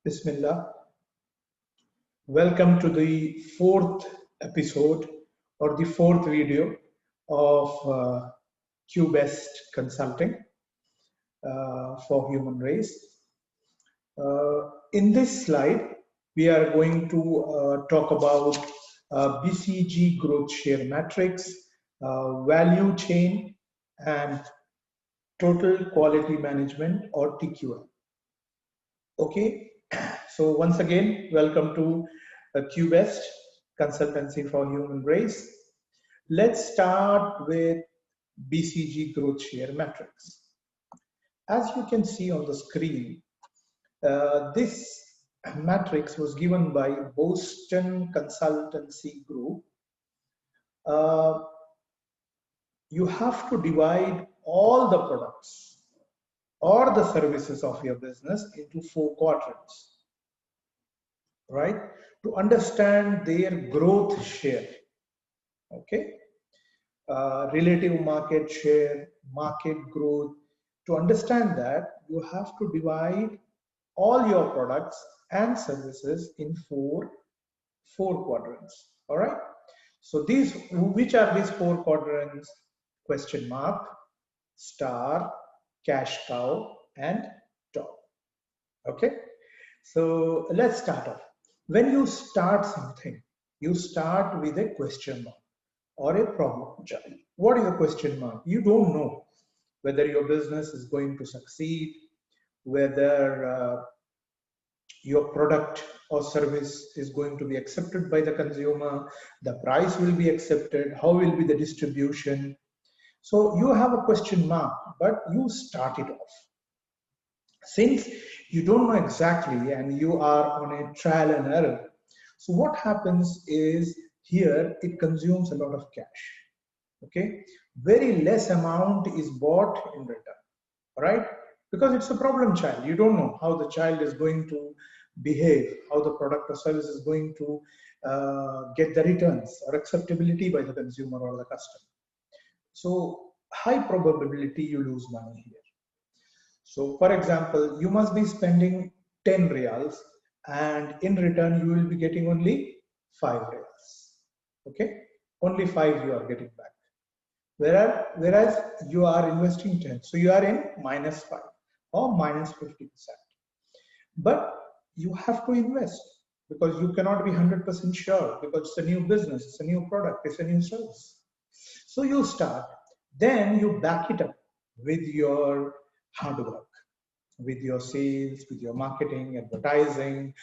Bismillah. Welcome to the fourth episode or the fourth video of QBEST Consulting for Human Race. In this slide, we are going to talk about BCG growth share matrix, value chain, and total quality management or TQM. Okay, so once again, welcome to QBEST Consultancy for Human Race. Let's start with BCG growth share matrix. As you can see on the screen, this matrix was given by Boston Consultancy Group. You have to divide all the products or the services of your business into 4 quadrants, right? To understand their growth share, okay? Relative market share, market growth. To understand that, you have to divide all your products and services in four quadrants, all right? So which are these 4 quadrants? Question mark, star, cash cow, and top. Okay, so let's start off. When you start something, you start with a question mark or a problem child. What is a question mark? You don't know whether your business is going to succeed, whether your product or service is going to be accepted by the consumer, the price will be accepted, how will be the distribution. So you have a question mark, but you start it off. Since you don't know exactly and you are on a trial and error, so what happens is here it consumes a lot of cash. Okay, very less amount is bought in return, right? Because it's a problem child. You don't know how the child is going to behave, how the product or service is going to get the returns or acceptability by the consumer or the customer. So high probability you lose money here. So for example, you must be spending 10 reals and in return you will be getting only 5 reals. Okay, only 5 you are getting back. Whereas you are investing 10, so you are in -5 or -50%. But you have to invest because you cannot be 100% sure because it's a new business, it's a new product, it's a new service. So you start, then you back it up with your hard work, with your sales, with your marketing, advertising,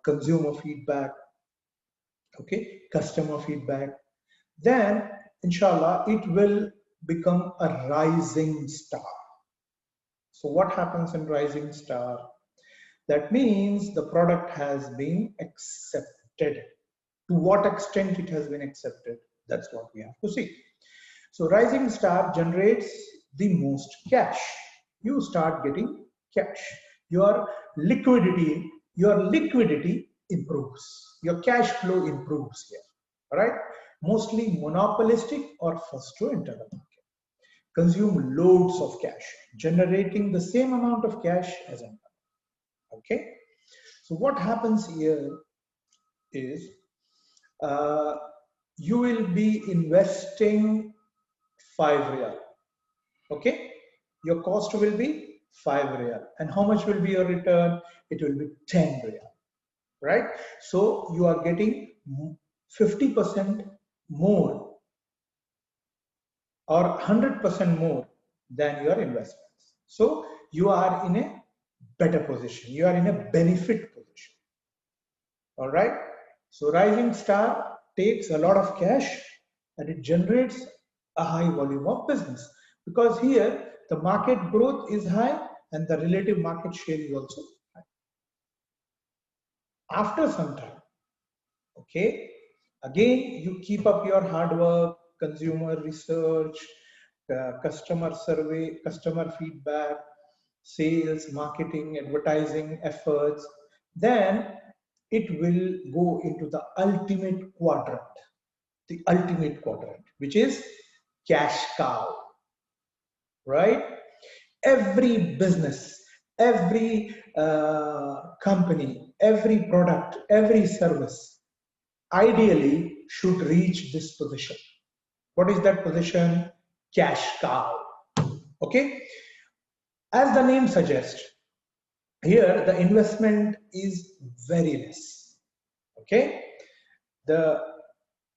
consumer feedback, okay, customer feedback. Then, inshallah, it will become a rising star. So what happens in rising star? That means the product has been accepted. To what extent it has been accepted? That's what we have to see. So rising star generates the most cash. You start getting cash. Your liquidity improves. Your cash flow improves here. All right? Mostly monopolistic or first to enter the market. Consume loads of cash, generating the same amount of cash as income. Okay? So what happens here is you will be investing 5 real. Okay, your cost will be 5 real, and how much will be your return? It will be 10 real, right? So you are getting 50% more or 100% more than your investments. So you are in a better position. You are in a benefit position. All right. So rising star takes a lot of cash and it generates a high volume of business because here the market growth is high and the relative market share is also high. After some time, okay, again you keep up your hard work, consumer research, customer survey, customer feedback, sales, marketing, advertising efforts, then it will go into the ultimate quadrant, which is cash cow, right? Every business Every company, every product, every service ideally should reach this position. What is that position? Cash cow. Okay. As the name suggests, here the investment is very less. Okay. The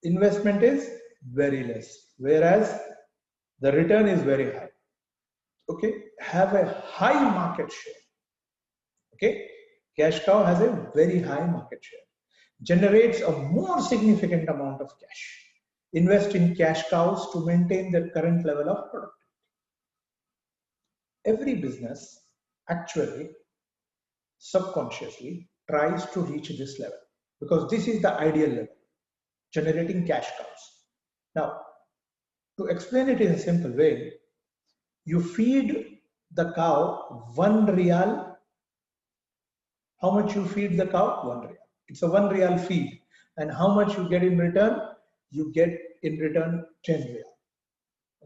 investment is very less, whereas the return is very high. Okay. Have a high market share. Okay. Cash cow has a very high market share. Generates a more significant amount of cash. Invest in cash cows to maintain their current level of productivity. Every business actually subconsciously tries to reach this level because this is the ideal level, generating cash cows. Now, to explain it in a simple way, you feed the cow 1 real. How much you feed the cow? 1 real. It's a 1 real feed. And how much you get in return? You get in return 10 real.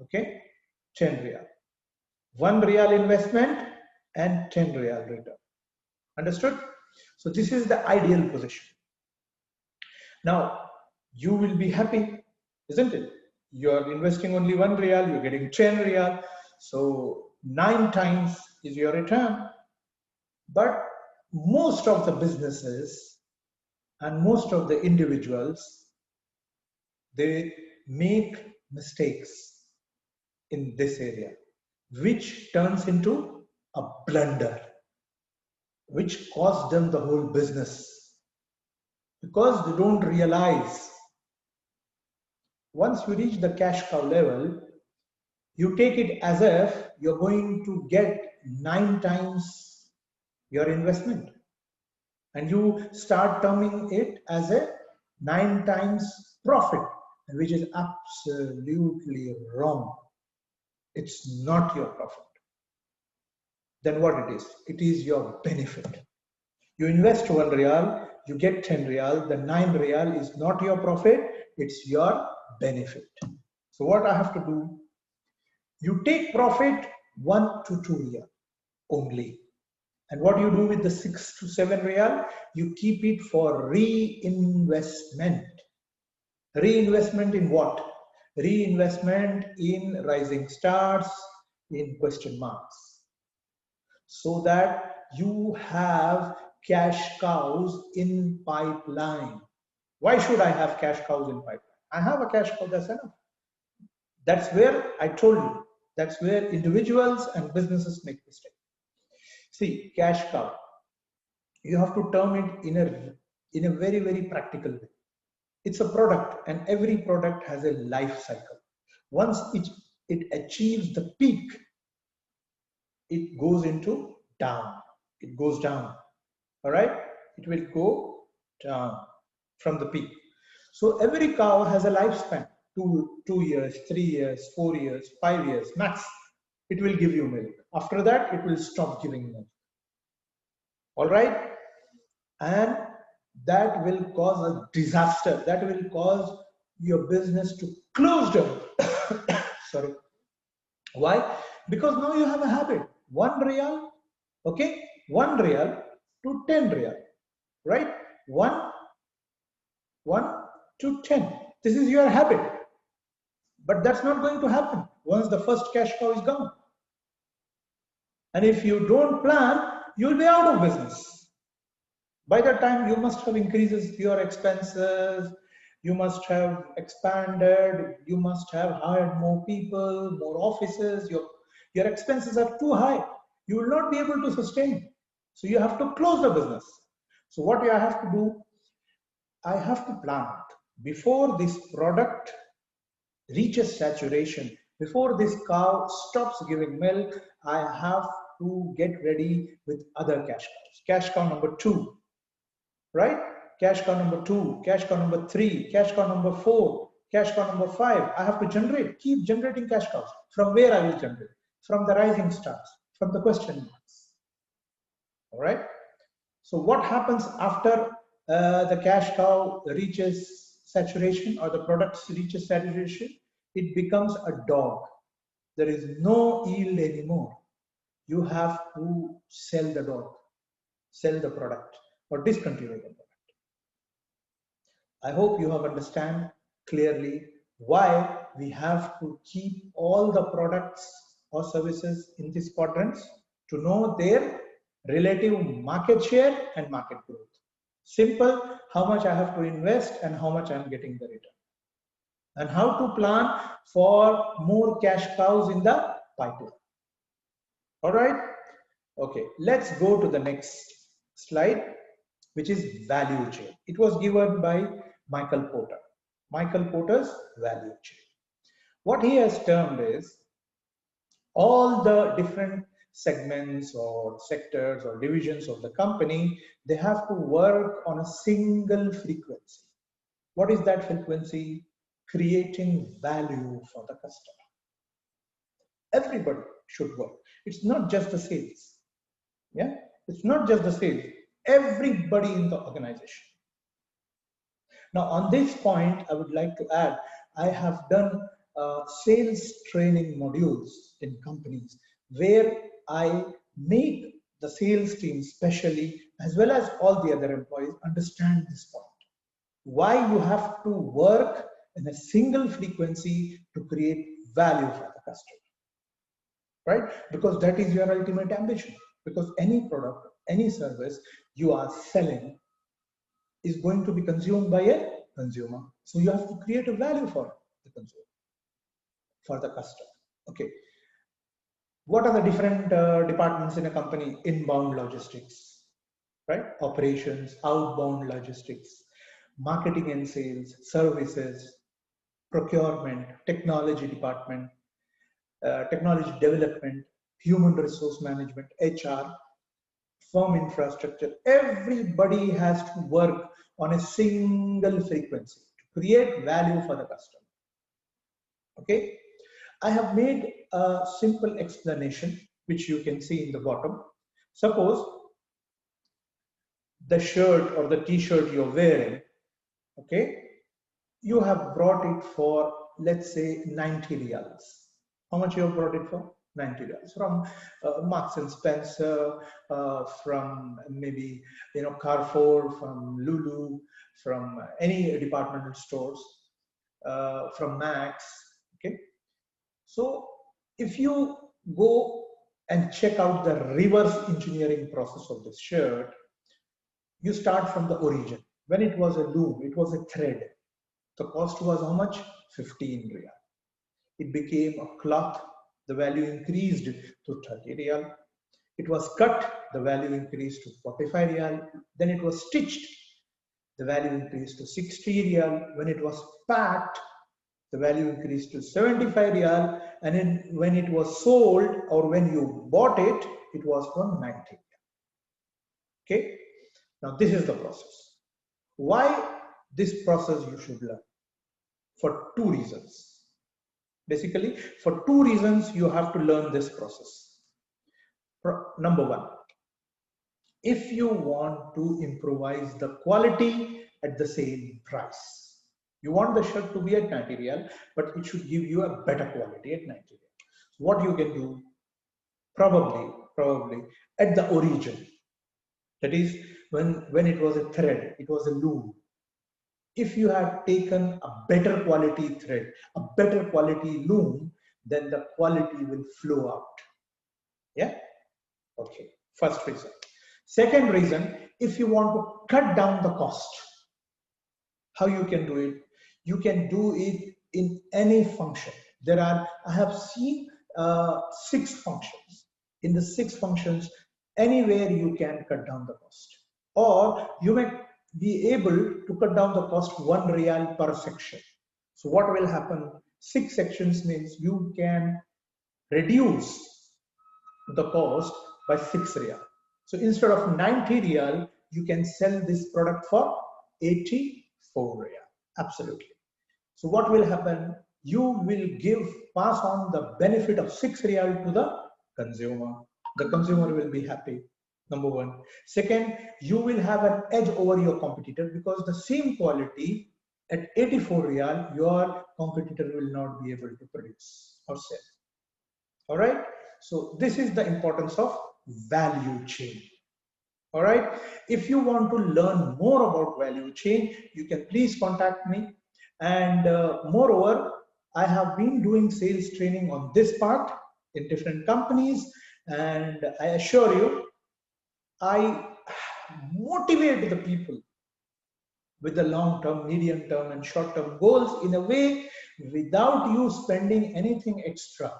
Okay? 10 real. 1 real investment and 10 real return. Understood? So this is the ideal position. Now, you will be happy, isn't it? You're investing only 1 real, you're getting 10 real. So 9 times is your return. But most of the businesses and most of the individuals, they make mistakes in this area, which turns into a blunder, which costs them the whole business, because they don't realize once you reach the cash cow level, you take it as if you're going to get 9 times your investment, and you start terming it as a 9 times profit, which is absolutely wrong. It's not your profit. Then what it is? It is your benefit. You invest 1 real, you get 10 real. The 9 real is not your profit, it's your benefit. So what I have to do? You take profit 1 to 2 real only. And what do you do with the 6 to 7 real? You keep it for reinvestment. Reinvestment in what? Reinvestment in rising stars, in question marks. So that you have cash cows in pipeline. Why should I have cash cows in pipeline? I have a cash cow, that's enough. That's where I told you, that's where individuals and businesses make mistakes. See, cash cow, you have to term it in a very, very practical way. It's a product, and every product has a life cycle. Once it achieves the peak, it goes into down. It goes down. All right? It will go down from the peak. So every cow has a lifespan, 2 years, 3 years, 4 years, 5 years, max. It will give you milk. After that, it will stop giving milk. All right? And that will cause a disaster. That will cause your business to close down. Sorry. Why? Because now you have a habit. 1 real, okay? 1 real to 10 real, right? 1 to 10. This is your habit. But that's not going to happen once the first cash cow is gone. And if you don't plan, you'll be out of business. By that time, you must have increases your expenses, you must have expanded, you must have hired more people, more offices, your expenses are too high. You will not be able to sustain. So you have to close the business. So what I have to do, I have to plan it. Before this product reaches saturation, before this cow stops giving milk, I have to get ready with other cash cows. Cash cow number 2, right? Cash cow number 2, cash cow number 3, cash cow number 4, cash cow number 5. I have to generate, keep generating cash cows. From where I will generate? From the rising stars, from the question marks. All right. So what happens after the cash cow reaches saturation, or the product reaches saturation? It becomes a dog. There is no yield anymore. you have to sell the dog, sell the product, or discontinue the product. I hope you have understand clearly why we have to keep all the products or services in these quadrants to know their relative market share and market growth. Simple, how much I have to invest and how much I am getting the return. And how to plan for more cash cows in the pipeline. All right. Okay, let's go to the next slide, which is value chain. It was given by Michael Porter. Michael Porter's value chain. What he has termed is all the different segments or sectors or divisions of the company, they have to work on a single frequency. What is that frequency? Creating value for the customer. Everybody should work. It's not just the sales. Yeah, it's not just the sales. Everybody in the organization. Now, on this point, I would like to add, I have done sales training modules in companies where I make the sales team especially, as well as all the other employees, understand this point. Why you have to work in a single frequency to create value for the customer, right? Because that is your ultimate ambition. Because any product, any service you are selling is going to be consumed by a consumer. So you have to create a value for the consumer, for the customer. Okay. What are the different departments in a company? Inbound logistics, right? Operations, outbound logistics, marketing and sales, services, procurement, technology department, technology development, human resource management, HR, firm infrastructure. Everybody has to work on a single frequency to create value for the customer. Okay, I have made a simple explanation which you can see in the bottom. Suppose the shirt or the t-shirt you're wearing, okay, you have brought it for, let's say, 90 riyals. How much you have brought it for? 90 riyals from Marks and Spencer, from maybe Carrefour, from Lulu, from any departmental stores, from Max. Okay, so if you go and check out the reverse engineering process of this shirt, you start from the origin. When it was a loom, it was a thread. The cost was how much? 15 riyal. It became a cloth. The value increased to 30 riyal. It was cut. The value increased to 45 riyal. Then it was stitched. The value increased to 60 riyal. When it was packed, the value increased to 75 riyal. And then when it was sold or when you bought it, it was for 90 riyal. Okay. Now this is the process. Why this process you should learn? For two reasons. Basically, for two reasons you have to learn this process. Number one, if you want to improvise the quality at the same price, you want the shirt to be at 90 riyal, but it should give you a better quality at 90 riyal. So what you can do, probably at the origin, that is when it was a thread, it was a loom. If you have taken a better quality thread, a better quality loom, then the quality will flow out. Yeah? Okay. First reason. Second reason, if you want to cut down the cost, how you can do it? You can do it in any function. I have seen 6 functions. In the 6 functions, anywhere you can cut down the cost. Or you may be able to cut down the cost 1 riyal per section. So what will happen? 6 sections means you can reduce the cost by 6 riyal. So instead of 90 riyal, you can sell this product for 84 riyal. Absolutely. So what will happen? You will pass on the benefit of 6 riyal to the consumer. The consumer will be happy. Number one. Second, you will have an edge over your competitor because the same quality at 84 riyal, your competitor will not be able to produce or sell. All right. So this is the importance of value chain. All right. If you want to learn more about value chain, you can please contact me. And moreover, I have been doing sales training on this part in different companies, and I assure you, I motivate the people with the long-term, medium-term, and short-term goals in a way without you spending anything extra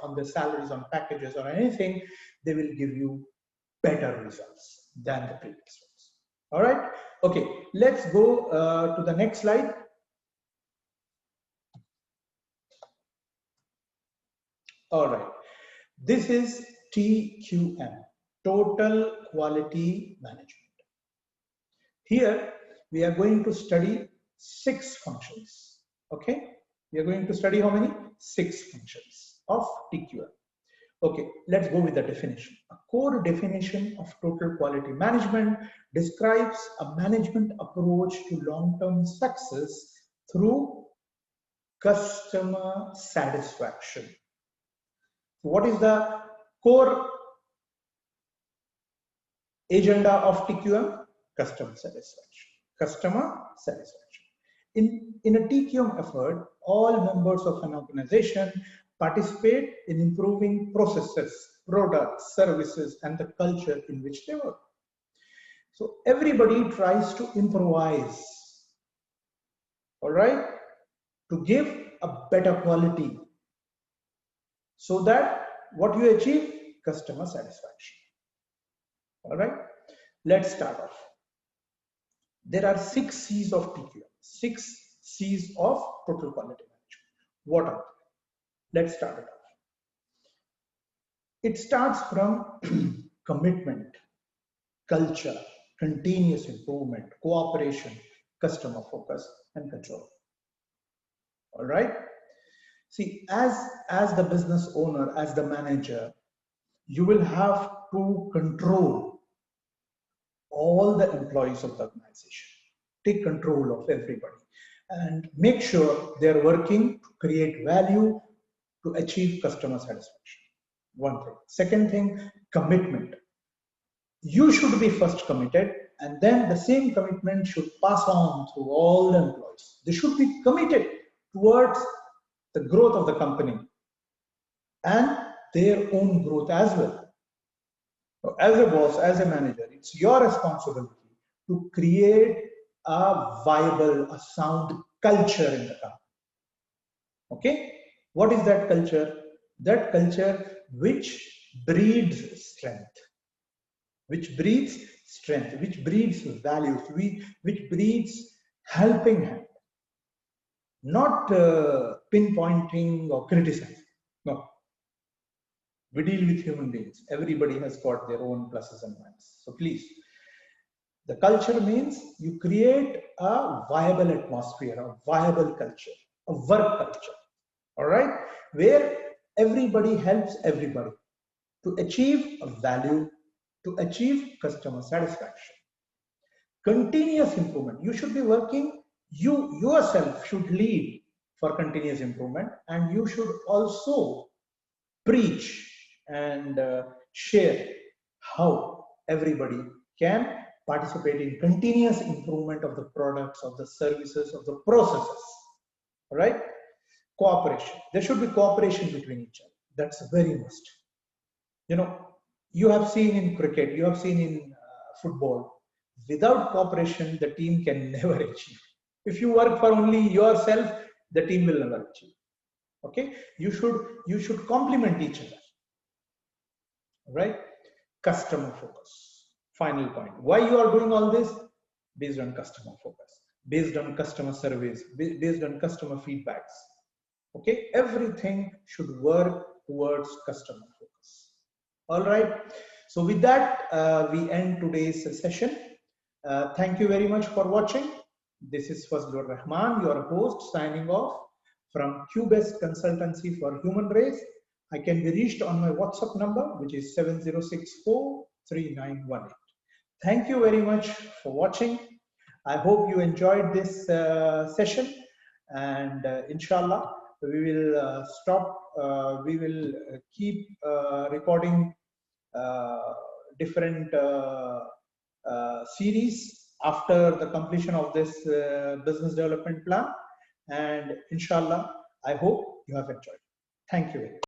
on the salaries, on packages, or anything. They will give you better results than the previous ones. All right. Okay. Let's go to the next slide. All right. This is TQM, Total Quality Management. Here we are going to study 6 functions. Okay. We are going to study how many? 6 functions of TQM. Okay, let's go with the definition. A core definition of total quality management describes a management approach to long-term success through customer satisfaction. What is the core agenda of TQM? Customer satisfaction. Customer satisfaction. In a TQM effort, all members of an organization participate in improving processes, products, services, and the culture in which they work. So everybody tries to improvise, all right, to give a better quality, so that what you achieve? Customer satisfaction. All right, let's start off. There are 6 C's of TQM, 6 C's of total quality management. What are they? Let's start it off. It starts from commitment, culture, continuous improvement, cooperation, customer focus, and control. All right. See, as the business owner, as the manager, you will have to control all the employees of the organization. Take control of everybody and make sure they're working to create value to achieve customer satisfaction. One thing. Second thing, commitment. You should be first committed, and then the same commitment should pass on through all the employees. They should be committed towards the growth of the company and their own growth as well. So as a boss, as a manager, it's your responsibility to create a viable, a sound culture in the company. Okay? What is that culture? That culture which breeds strength, which breeds values, which breeds helping hand, not pinpointing or criticizing. No. We deal with human beings. Everybody has got their own pluses and minuses. So please, the culture means you create a viable atmosphere, a viable culture, a work culture. All right, where everybody helps everybody to achieve a value, to achieve customer satisfaction. Continuous improvement. You should be working, you yourself should lead for continuous improvement, and you should also preach and share how everybody can participate in continuous improvement of the products, of the services, of the processes. All right. Cooperation. There should be cooperation between each other. That's very must. You know, you have seen in cricket, you have seen in football, without cooperation, the team can never achieve. If you work for only yourself, the team will never achieve. Okay, you should complement each other. All right. Customer focus. Final point. Why you are doing all this? Based on customer focus, based on customer surveys, based on customer feedbacks. Okay, everything should work towards customer focus. All right. So with that, we end today's session. Thank you very much for watching. This is Fazlur Rahman, your host, signing off from QBEST Consultancy for Human Race. I can be reached on my WhatsApp number, which is 70643918. Thank you very much for watching. I hope you enjoyed this session, and inshallah, we will stop, we will keep recording different series after the completion of this business development plan. And inshallah, I hope you have enjoyed. Thank you.